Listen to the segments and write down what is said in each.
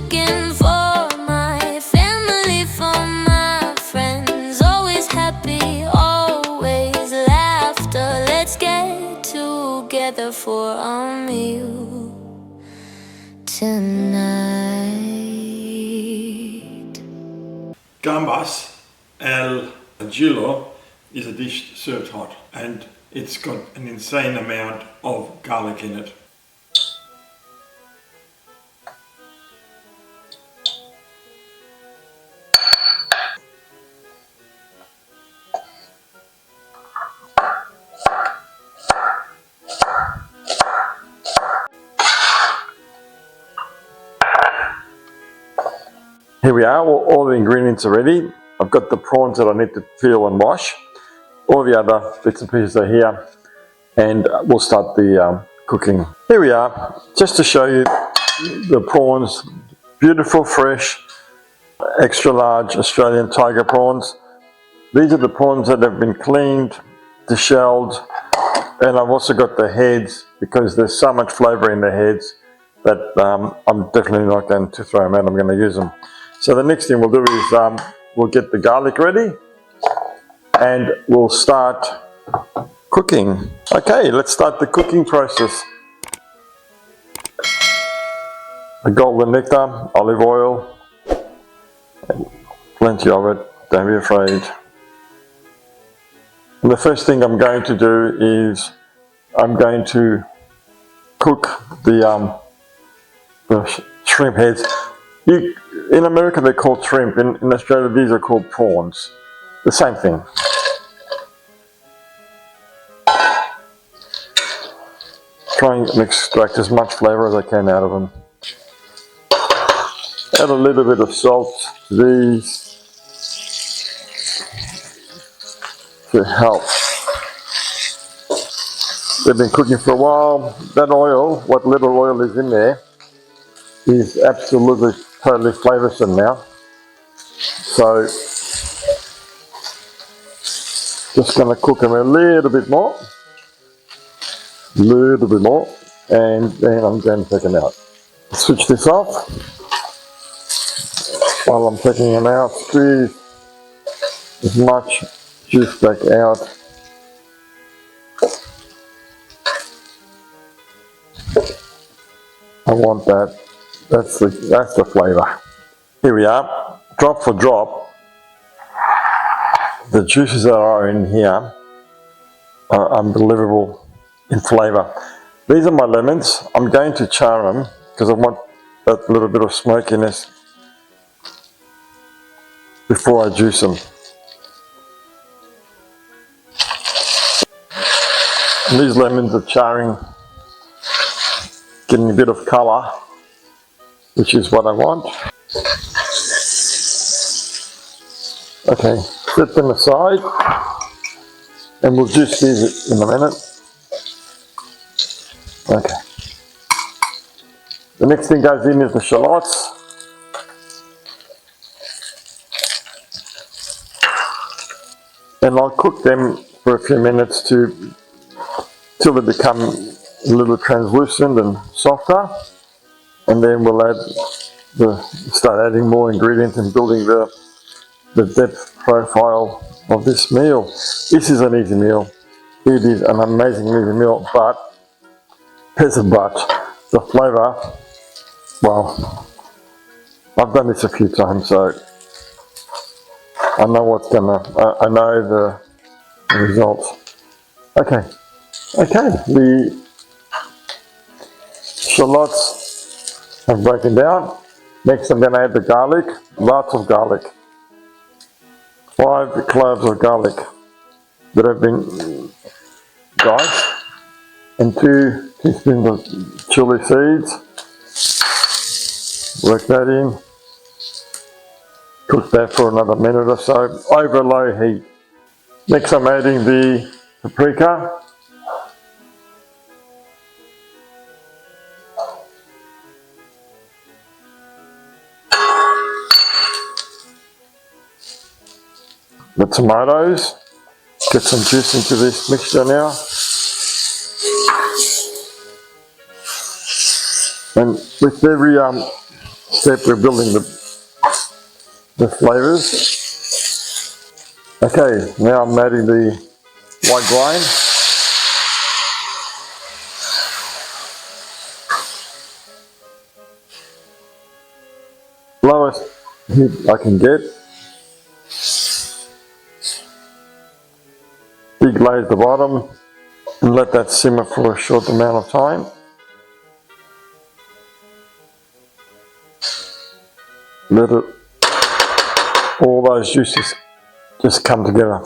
cooking for my family, for my friends. Always happy, always laughter. Let's get together for a meal tonight. Gambas al Ajillo is a dish served hot, and it's got an insane amount of garlic in it. Here we are, all the ingredients are ready. I've got the prawns that I need to peel and wash. All the other bits and pieces are here, and we'll start the cooking. Here we are, just to show you the prawns. Beautiful, fresh, extra large Australian tiger prawns. These are the prawns that have been cleaned, deshelled, and I've also got the heads because there's so much flavour in the heads that I'm definitely not going to throw them out, I'm going to use them. So the next thing we'll do is we'll get the garlic ready and we'll start cooking. Okay, let's start the cooking process. The golden nectar, olive oil, plenty of it, don't be afraid. And the first thing I'm going to do is I'm going to cook the shrimp heads. In America they're called shrimp, in Australia these are called prawns. The same thing. Try and extract as much flavour as I can out of them. Add a little bit of salt to these to help. They've been cooking for a while. That oil, what little oil is in there, is absolutely totally flavoursome now. So just going to cook them a little bit more, and then I'm going to take them out. Switch this off. While I'm taking them out, squeeze as much juice back out. I want that. That's the flavour. Here we are, drop for drop. The juices that are in here are unbelievable in flavour. These are my lemons. I'm going to char them because I want that little bit of smokiness before I juice them. And these lemons are charring, getting a bit of colour, which is what I want. Okay, set them aside and we'll juice these in a minute. Okay. The next thing goes in is the shallots. And I'll cook them for a few minutes till they become a little translucent and softer. And then we'll start adding more ingredients and building the depth profile of this meal. This is an easy meal. It is an amazing easy meal, but there's a but. The flavour, well, I've done this a few times, so I know I know the results. Okay, the shallots have broken down. Next I'm going to add the garlic, lots of garlic. 5 cloves of garlic that have been diced, and 2 teaspoons of chili seeds. Work that in. Cook that for another minute or so over low heat. Next I'm adding the paprika. The tomatoes, get some juice into this mixture now. And with every step we're building the flavours. Okay, now I'm adding the white wine. Lowest heat I can get. Deglaze the bottom and let that simmer for a short amount of time. Let it, all those juices just come together.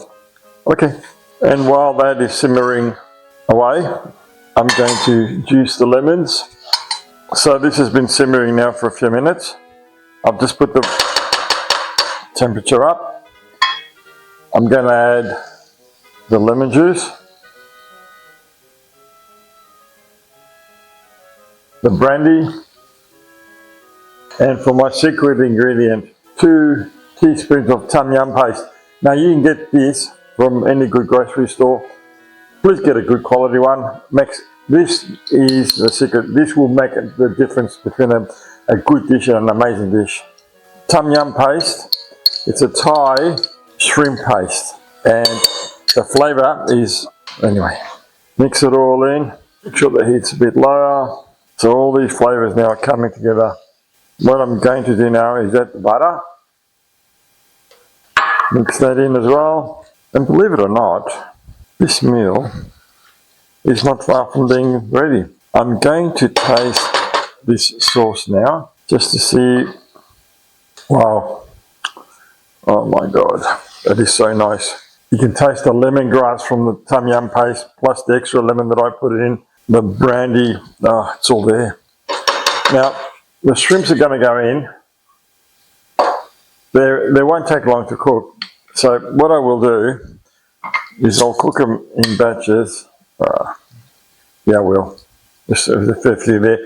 Okay, and while that is simmering away, I'm going to juice the lemons. So this has been simmering now for a few minutes. I've just put the temperature up. I'm going to add the lemon juice, the brandy, and for my secret ingredient, 2 teaspoons of tom yum paste. Now you can get this from any good grocery store. Please get a good quality one. This is the secret. This will make the difference between a good dish and an amazing dish. Tom yum paste, it's a Thai shrimp paste, and the flavour is, anyway, mix it all in, make sure the heat's a bit lower. So all these flavours now are coming together. What I'm going to do now is add the butter, mix that in as well, and believe it or not, this meal is not far from being ready. I'm going to taste this sauce now, just to see. Wow, oh my god, that is so nice. You can taste the lemongrass from the tom yum paste, plus the extra lemon that I put in, the brandy, it's all there. Now, the shrimps are going to go in. They won't take long to cook. So what I will do is I'll cook them in batches. Yeah, I will. There's a fair few there.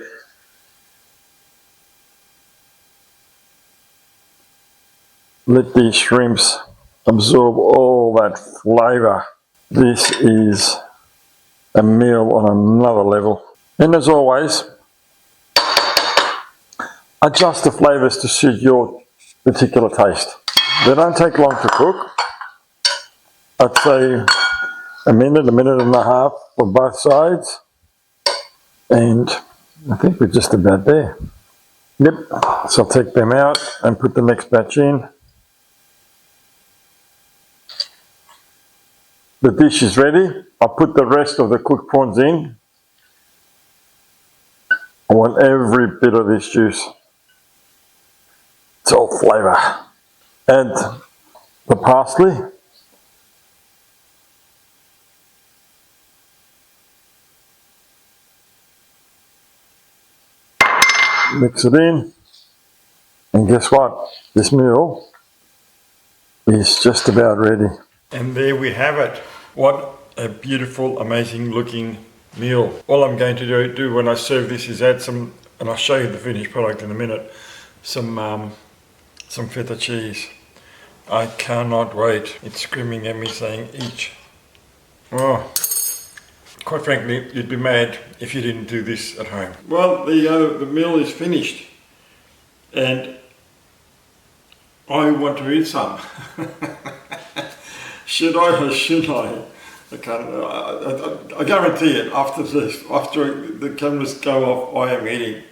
Let these shrimps absorb all that flavour. This is a meal on another level. And as always, adjust the flavours to suit your particular taste. They don't take long to cook. I'd say a minute and a half for both sides. And I think we're just about there. Yep, so I'll take them out and put the next batch in. The dish is ready. I'll put the rest of the cooked prawns in. I want every bit of this juice. It's all flavour. Add the parsley. Mix it in. And guess what? This meal is just about ready. And there we have it. What a beautiful, amazing looking meal. All I'm going to do when I serve this is add some, and I'll show you the finished product in a minute, some feta cheese. I cannot wait. It's screaming at me saying eat. Oh, quite frankly, you'd be mad if you didn't do this at home. Well, there you go, the meal is finished. And I want to eat some. Should I or should I? I guarantee it, after the cameras go off, I am eating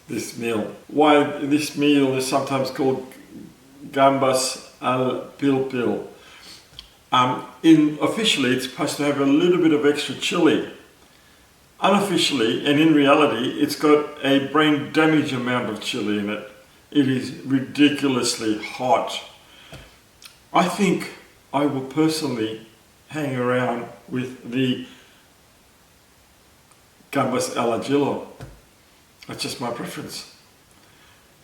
this meal. Why this meal is sometimes called Gambas al Pil-Pil. Officially, it's supposed to have a little bit of extra chili. Unofficially, and in reality, it's got a brain damage amount of chili in it. It is ridiculously hot. I think I will personally hang around with the Gambas al Ajillo. That's just my preference.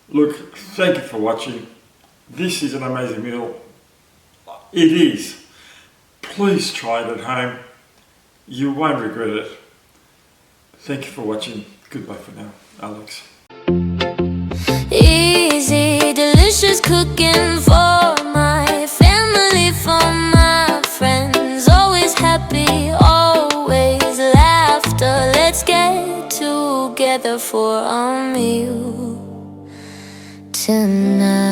Look, thank you for watching. This is an amazing meal. It is. Please try it at home. You won't regret it. Thank you for watching. Goodbye for now. Alex. Easy, delicious cooking for my family, for my friends. Always happy, always laughter. Let's get together for a meal. tonight.